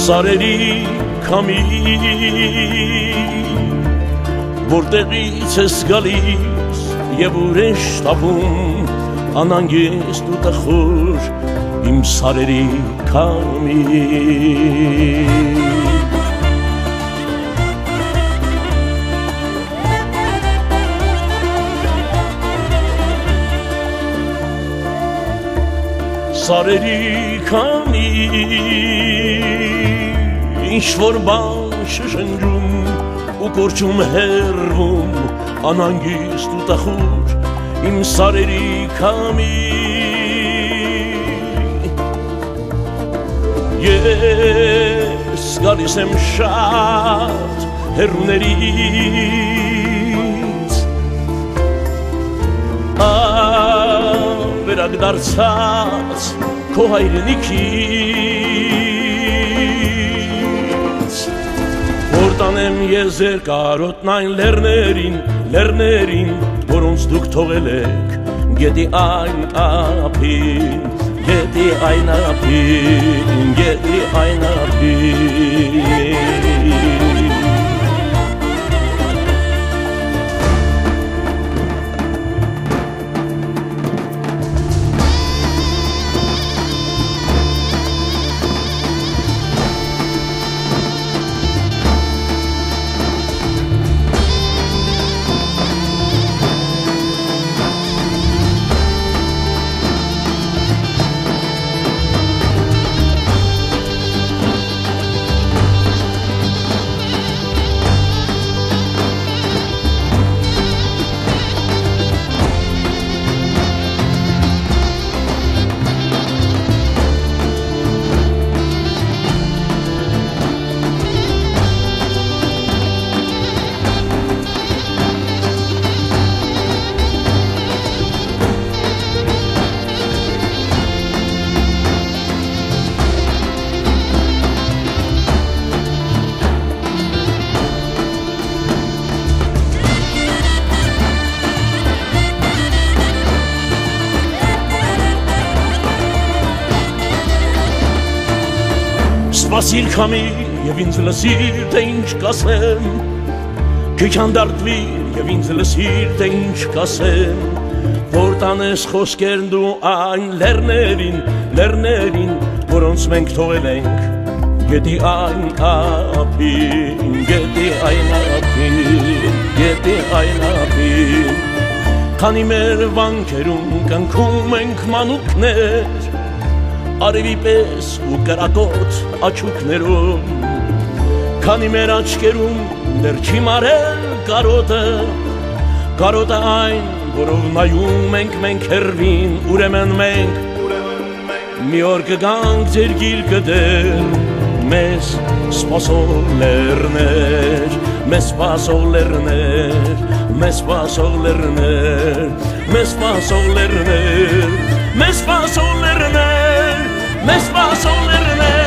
Սարերի քամի որտեղից ես գալիս եւ ուր ես տապում անանգիստ ու տխուր իմ սարերի քամի Սարերի քամի ինչ-որ բան շշնջում ու կորչում հեռվում անհանգիստ ու տխուր իմ սարերի քամի Ես գալիս եմ շատ հեռուներից Վերակ դարձած քո հայրենիքից Որ տանեմ ես ձեր կարոտն այն լեռներին Որոնց դուք թողել եք գետի այն ափին Գետի այն ափին Սպասիր քամի և ինձ լսիր թե ինչ կասեմ Քիչ հանդարտվիր և ինձ լսիր թե ինչ կասեմ Որ տանես խոսքերն դու այն լեռներին Որոնց մենք թողել ենք Գետի այն ափին Քանի մեր վանքերում կնքում ենք մանուկներ Արևի պես ու կրակոտ աչուկներում Քանի մեր աչկերում դեռ չի մարել Կարոտը այն, որով նայում ենք մենք հեռվին Ուրեմն մենք մի օր կգանք ձեր գիրկը դեր Մեզ սպասող լեռներ Մեզ սպասող լեռներ Մեզ սպասող լեռներ Մեզ սպասող լեռներ Մեզ սպասող լեռներ Մեզ սպասող լեռներ